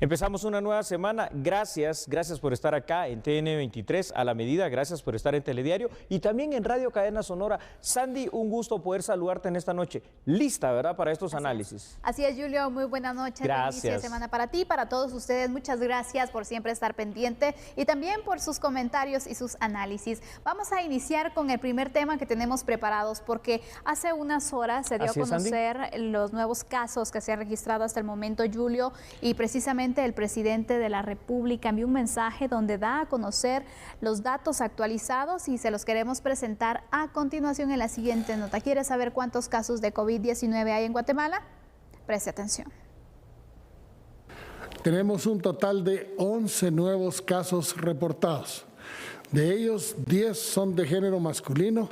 Empezamos una nueva semana. Gracias por estar acá en TN23 a la medida. Gracias por estar en Telediario y también en Radio Cadena Sonora. Sandy, un gusto poder saludarte en esta noche. Lista, ¿verdad?, para estos análisis. Así es, Julio. Muy buena noche. Gracias. Inicio de semana para ti, para todos ustedes. Muchas gracias por siempre estar pendiente y también por sus comentarios y sus análisis. Vamos a iniciar con el primer tema que tenemos preparados porque hace unas horas se dio a conocer los nuevos casos que se han registrado hasta el momento, Julio, y precisamente el presidente de la República envió un mensaje donde da a conocer los datos actualizados y se los queremos presentar a continuación en la siguiente nota. ¿Quieres saber cuántos casos de COVID-19 hay en Guatemala? Preste atención. Tenemos un total de 11 nuevos casos reportados. De ellos, 10 son de género masculino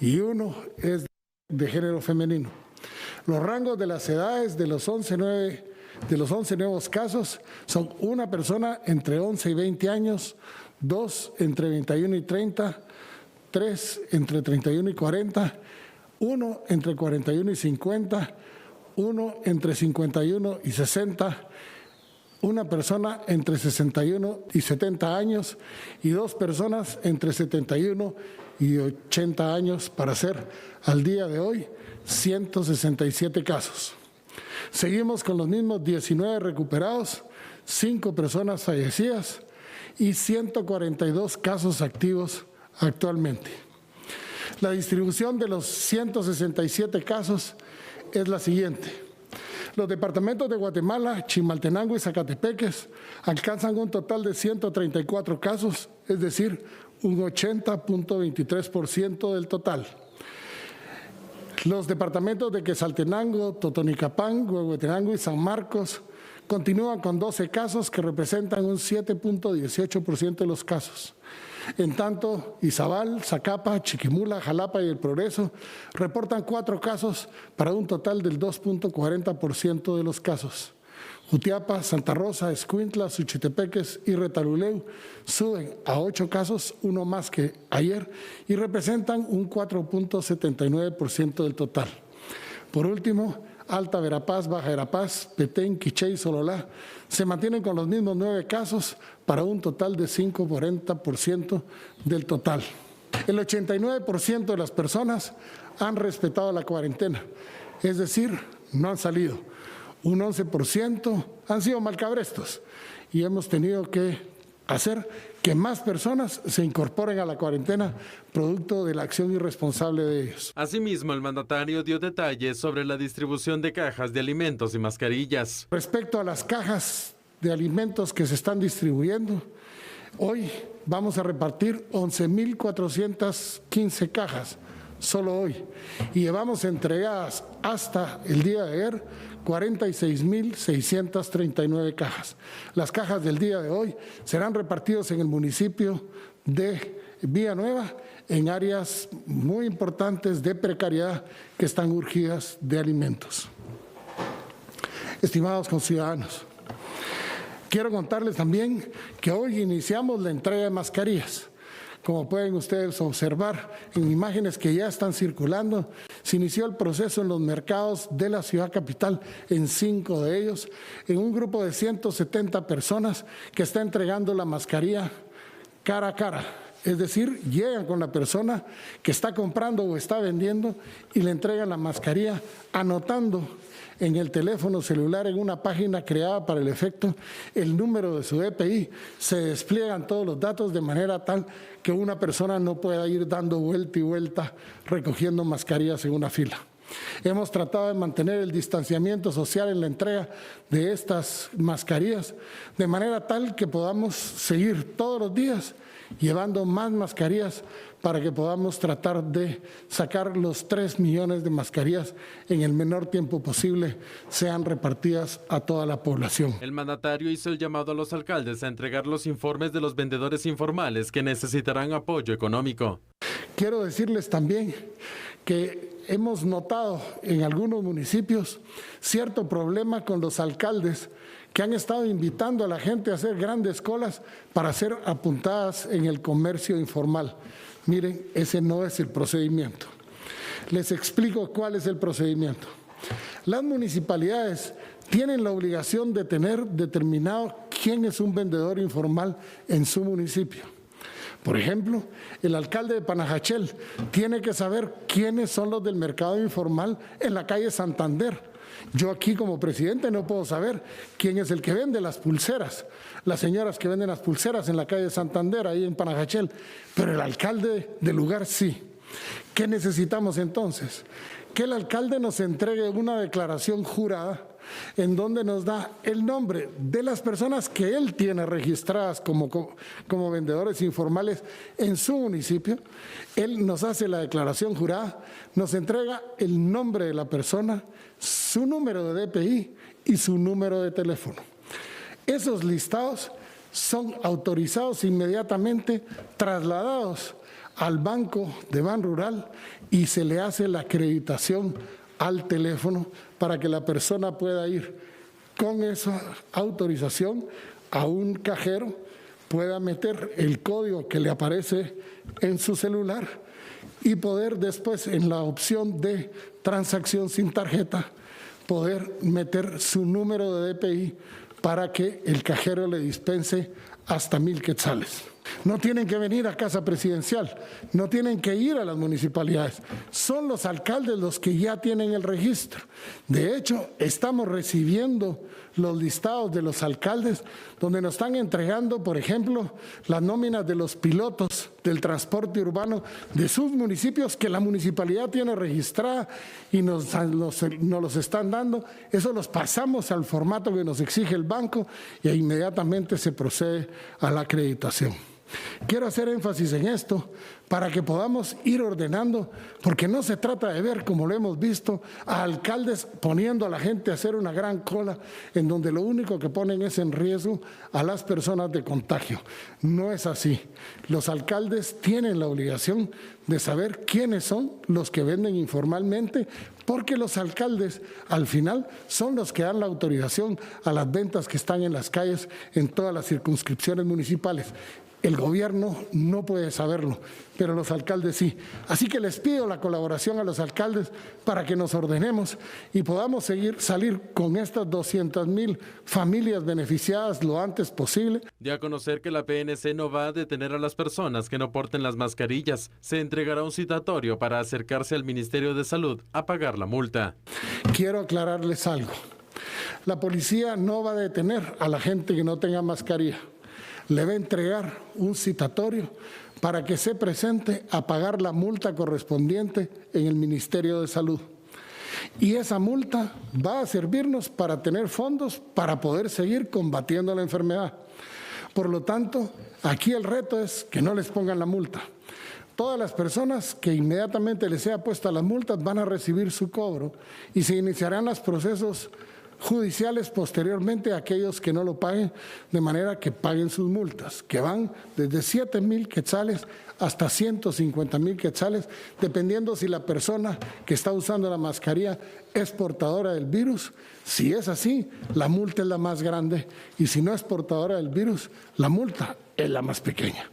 y 1 es de género femenino. Los rangos de las edades de los 11 nuevos casos son una persona entre 11 y 20 años, 2 entre 21 y 30, 3 entre 31 y 40, 1 entre 41 y 50, 1 entre 51 y 60, una persona entre 61 y 70 años y 2 personas entre 71 y 80 años para ser, al día de hoy, 167 casos. Seguimos con los mismos 19 recuperados, 5 personas fallecidas y 142 casos activos actualmente. La distribución de los 167 casos es la siguiente. Los departamentos de Guatemala, Chimaltenango y Zacatepeques alcanzan un total de 134 casos, es decir, un 80.23% del total. Los departamentos de Quetzaltenango, Totonicapán, Huehuetenango y San Marcos continúan con 12 casos que representan un 7.18% de los casos. En tanto, Izabal, Zacapa, Chiquimula, Jalapa y El Progreso reportan 4 casos para un total del 2.40% de los casos. Jutiapa, Santa Rosa, Escuintla, Suchitepeques y Retaluleu suben a 8 casos, uno más que ayer, y representan un 4.79% del total. Por último, Alta Verapaz, Baja Verapaz, Petén, Quiché y Sololá se mantienen con los mismos 9 casos para un total de 5.40% del total. El 89% de las personas han respetado la cuarentena, es decir, no han salido. Un 11% han sido malcabrestos y hemos tenido que hacer que más personas se incorporen a la cuarentena producto de la acción irresponsable de ellos. Asimismo, el mandatario dio detalles sobre la distribución de cajas de alimentos y mascarillas. Respecto a las cajas de alimentos que se están distribuyendo, hoy vamos a repartir 11.415 cajas, solo hoy, y llevamos entregadas hasta el día de ayer 46.639 cajas. Las cajas del día de hoy serán repartidas en el municipio de Villanueva en áreas muy importantes de precariedad que están urgidas de alimentos. Estimados conciudadanos, quiero contarles también que hoy iniciamos la entrega de mascarillas. Como pueden ustedes observar en imágenes que ya están circulando, se inició el proceso en los mercados de la ciudad capital, en 5 de ellos, en un grupo de 170 personas que está entregando la mascarilla cara a cara. Es decir, llegan con la persona que está comprando o está vendiendo y le entregan la mascarilla anotando en el teléfono celular, en una página creada para el efecto, el número de su EPI. Se despliegan todos los datos de manera tal que una persona no pueda ir dando vuelta y vuelta recogiendo mascarillas en una fila. Hemos tratado de mantener el distanciamiento social en la entrega de estas mascarillas de manera tal que podamos seguir todos los días llevando más mascarillas para que podamos tratar de sacar los 3 millones de mascarillas en el menor tiempo posible, sean repartidas a toda la población. El mandatario hizo el llamado a los alcaldes a entregar los informes de los vendedores informales que necesitarán apoyo económico. Quiero decirles también que hemos notado en algunos municipios cierto problema con los alcaldes que han estado invitando a la gente a hacer grandes colas para ser apuntadas en el comercio informal. Miren, ese no es el procedimiento. Les explico cuál es el procedimiento. Las municipalidades tienen la obligación de tener determinado quién es un vendedor informal en su municipio. Por ejemplo, el alcalde de Panajachel tiene que saber quiénes son los del mercado informal en la calle Santander. Yo aquí como presidente no puedo saber quién es el que vende las pulseras, las señoras que venden las pulseras en la calle Santander, ahí en Panajachel, pero el alcalde del lugar sí. ¿Qué necesitamos entonces? Que el alcalde nos entregue una declaración jurada en donde nos da el nombre de las personas que él tiene registradas como vendedores informales en su municipio. Él nos hace la declaración jurada, nos entrega el nombre de la persona, su número de DPI y su número de teléfono. Esos listados son autorizados inmediatamente, trasladados al Banco de Banrural y se le hace la acreditación al teléfono para que la persona pueda ir con esa autorización a un cajero, pueda meter el código que le aparece en su celular y poder después en la opción de transacción sin tarjeta poder meter su número de DPI para que el cajero le dispense hasta 1,000 quetzales. No tienen que venir a Casa Presidencial, no tienen que ir a las municipalidades, son los alcaldes los que ya tienen el registro. De hecho, estamos recibiendo los listados de los alcaldes donde nos están entregando, por ejemplo, las nóminas de los pilotos del transporte urbano de sus municipios que la municipalidad tiene registrada y nos los están dando. Eso los pasamos al formato que nos exige el banco y inmediatamente se procede a la acreditación. Quiero hacer énfasis en esto para que podamos ir ordenando, porque no se trata de ver, como lo hemos visto, a alcaldes poniendo a la gente a hacer una gran cola en donde lo único que ponen es en riesgo a las personas de contagio. No es así. Los alcaldes tienen la obligación de saber quiénes son los que venden informalmente, porque los alcaldes al final son los que dan la autorización a las ventas que están en las calles en todas las circunscripciones municipales. El gobierno no puede saberlo, pero los alcaldes sí. Así que les pido la colaboración a los alcaldes para que nos ordenemos y podamos salir con estas 200,000 familias beneficiadas lo antes posible. De a conocer que la PNC no va a detener a las personas que no porten las mascarillas, se entregará un citatorio para acercarse al Ministerio de Salud a pagar la multa. Quiero aclararles algo. La policía no va a detener a la gente que no tenga mascarilla. Le va a entregar un citatorio para que se presente a pagar la multa correspondiente en el Ministerio de Salud. Y esa multa va a servirnos para tener fondos para poder seguir combatiendo la enfermedad. Por lo tanto, aquí el reto es que no les pongan la multa. Todas las personas que inmediatamente les sea puesta las multas van a recibir su cobro y se iniciarán los procesos judiciales posteriormente a aquellos que no lo paguen, de manera que paguen sus multas, que van desde 7,000 quetzales hasta 150,000 quetzales, dependiendo si la persona que está usando la mascarilla es portadora del virus. Si es así, la multa es la más grande, y si no es portadora del virus, la multa es la más pequeña.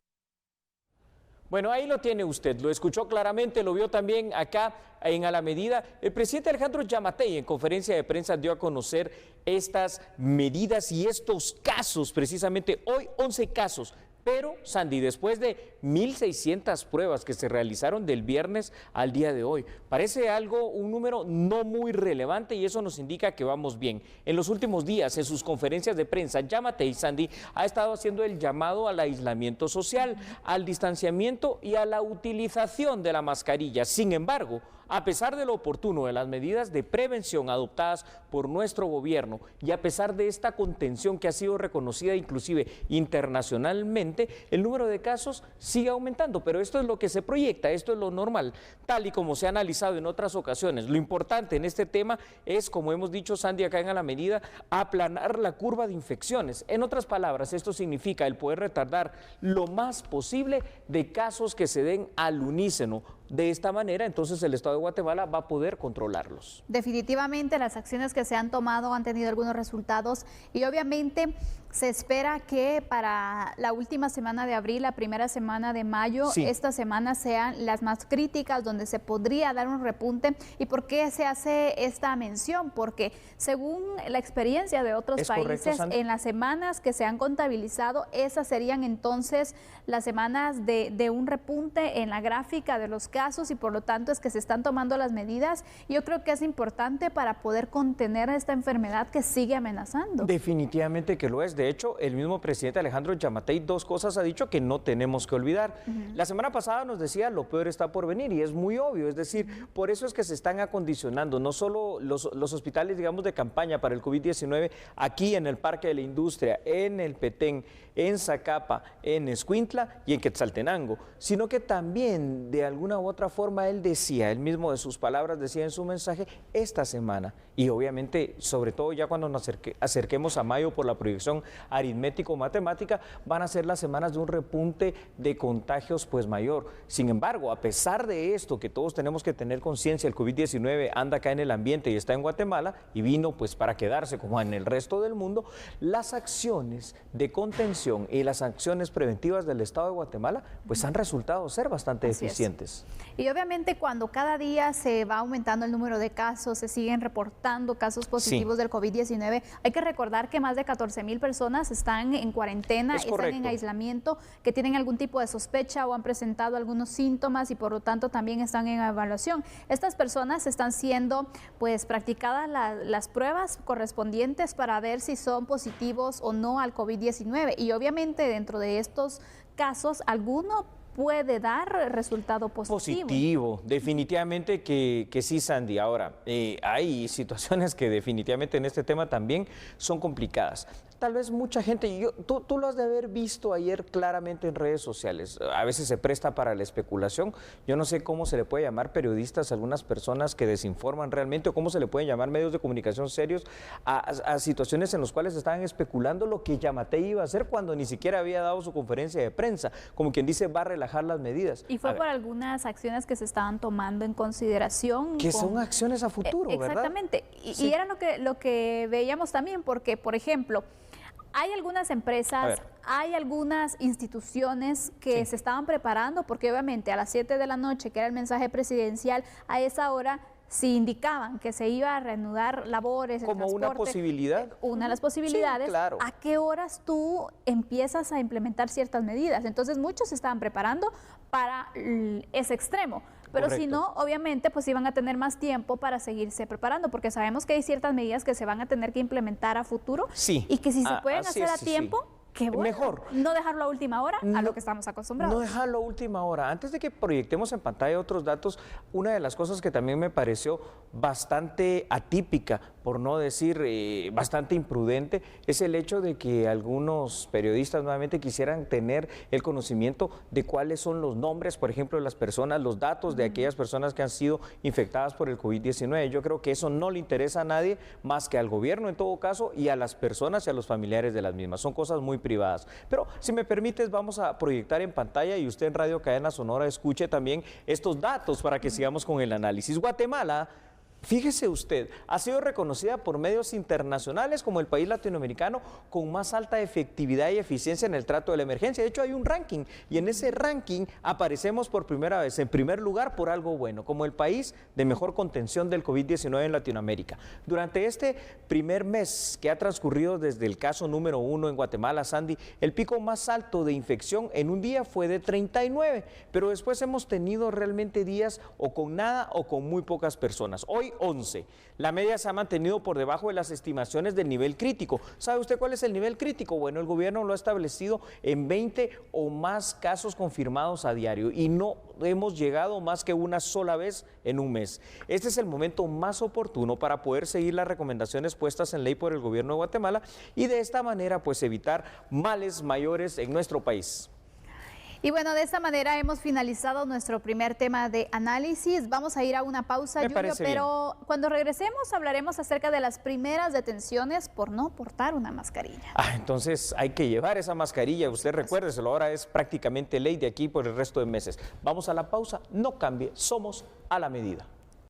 Bueno, ahí lo tiene usted, lo escuchó claramente, lo vio también acá en A la Medida. El presidente Alejandro Yamatei en conferencia de prensa dio a conocer estas medidas y estos casos, precisamente hoy 11 casos. Pero, Sandy, después de 1,600 pruebas que se realizaron del viernes al día de hoy, parece un número no muy relevante y eso nos indica que vamos bien. En los últimos días, en sus conferencias de prensa, Yamatei, Sandy, ha estado haciendo el llamado al aislamiento social, al distanciamiento y a la utilización de la mascarilla. Sin embargo, a pesar de lo oportuno de las medidas de prevención adoptadas por nuestro gobierno y a pesar de esta contención que ha sido reconocida inclusive internacionalmente, el número de casos sigue aumentando, pero esto es lo que se proyecta, esto es lo normal, tal y como se ha analizado en otras ocasiones. Lo importante en este tema es, como hemos dicho, Sandy, acá en A la Medida, aplanar la curva de infecciones. En otras palabras, esto significa el poder retardar lo más posible de casos que se den al unísono, De esta manera, entonces, el Estado de Guatemala va a poder controlarlos. Definitivamente las acciones que se han tomado han tenido algunos resultados y obviamente se espera que para la última semana de abril, la primera semana de mayo, sí, estas semanas sean las más críticas, donde se podría dar un repunte. ¿Y por qué se hace esta mención? Porque según la experiencia de otros países, en las semanas que se han contabilizado, esas serían entonces las semanas de un repunte en la gráfica de los casos y por lo tanto es que se están tomando las medidas. Yo creo que es importante para poder contener esta enfermedad que sigue amenazando. Definitivamente que lo es. De hecho, el mismo presidente Alejandro Yamatei dos cosas ha dicho que no tenemos que olvidar. La semana pasada nos decía lo peor está por venir y es muy obvio, es decir, por eso es que se están acondicionando no solo los hospitales, digamos, de campaña para el COVID-19 aquí en el Parque de la Industria, en el Petén, en Zacapa, en Escuintla y en Quetzaltenango, sino que también de alguna u otra forma él decía, él mismo de sus palabras decía en su mensaje, esta semana y obviamente sobre todo ya cuando nos acerquemos a mayo por la proyección aritmético-matemática, van a ser las semanas de un repunte de contagios pues mayor. Sin embargo, a pesar de esto que todos tenemos que tener conciencia, el COVID-19 anda acá en el ambiente y está en Guatemala y vino pues para quedarse como en el resto del mundo, las acciones de contención y las acciones preventivas del Estado de Guatemala pues han resultado ser bastante eficientes. Y obviamente cuando cada día se va aumentando el número de casos, se siguen reportando casos positivos del COVID-19, hay que recordar que más de 14,000 personas están en cuarentena, están en aislamiento, que tienen algún tipo de sospecha o han presentado algunos síntomas y por lo tanto también están en evaluación. Estas personas están siendo pues practicadas las pruebas correspondientes para ver si son positivos o no al COVID-19 y obviamente dentro de estos casos alguno puede dar resultado positivo. Definitivamente que sí, Sandy. Ahora, hay situaciones que definitivamente en este tema también son complicadas. Tal vez mucha gente, tú lo has de haber visto ayer claramente en redes sociales, a veces se presta para la especulación, yo no sé cómo se le puede llamar periodistas a algunas personas que desinforman realmente o cómo se le pueden llamar medios de comunicación serios a situaciones en las cuales estaban especulando lo que Yamatei iba a hacer cuando ni siquiera había dado su conferencia de prensa, como quien dice va a relajar las medidas. Y fue por algunas acciones que se estaban tomando en consideración. Que son acciones a futuro, ¿verdad? Exactamente, y era lo que veíamos también, porque por ejemplo, hay algunas empresas, hay algunas instituciones que se estaban preparando, porque obviamente a las 7 de la noche, que era el mensaje presidencial, a esa hora sí indicaban que se iba a reanudar labores, como una posibilidad. Una de las posibilidades, sí, claro. ¿A qué horas tú empiezas a implementar ciertas medidas? Entonces muchos se estaban preparando para ese extremo. Pero si no, obviamente, pues iban a tener más tiempo para seguirse preparando, porque sabemos que hay ciertas medidas que se van a tener que implementar a futuro y que si se pueden hacer a tiempo, qué bueno. Mejor. No dejarlo a última hora, a lo que estamos acostumbrados. No dejarlo a última hora. Antes de que proyectemos en pantalla otros datos, una de las cosas que también me pareció bastante atípica, por no decir bastante imprudente, es el hecho de que algunos periodistas nuevamente quisieran tener el conocimiento de cuáles son los nombres, por ejemplo, de las personas, los datos de aquellas personas que han sido infectadas por el COVID-19. Yo creo que eso no le interesa a nadie más que al gobierno en todo caso y a las personas y a los familiares de las mismas. Son cosas muy privadas. Pero si me permites, vamos a proyectar en pantalla y usted en Radio Cadena Sonora escuche también estos datos para que sigamos con el análisis. Guatemala, fíjese usted, ha sido reconocida por medios internacionales como el país latinoamericano con más alta efectividad y eficiencia en el trato de la emergencia. De hecho, hay un ranking y en ese ranking aparecemos por primera vez en primer lugar por algo bueno, como el país de mejor contención del COVID-19 en Latinoamérica. Durante este primer mes que ha transcurrido desde el caso número 1 en Guatemala, Sandy, el pico más alto de infección en un día fue de 39, pero después hemos tenido realmente días o con nada o con muy pocas personas. Hoy 11. La media se ha mantenido por debajo de las estimaciones del nivel crítico. ¿Sabe usted cuál es el nivel crítico? Bueno, el gobierno lo ha establecido en 20 o más casos confirmados a diario y no hemos llegado más que una sola vez en un mes. Este es el momento más oportuno para poder seguir las recomendaciones puestas en ley por el gobierno de Guatemala y de esta manera pues evitar males mayores en nuestro país. Y bueno, de esta manera hemos finalizado nuestro primer tema de análisis. Vamos a ir a una pausa, Julio, pero cuando regresemos hablaremos acerca de las primeras detenciones por no portar una mascarilla. Entonces hay que llevar esa mascarilla, usted recuérdeselo, ahora es prácticamente ley de aquí por el resto de meses. Vamos a la pausa, no cambie, somos a la medida.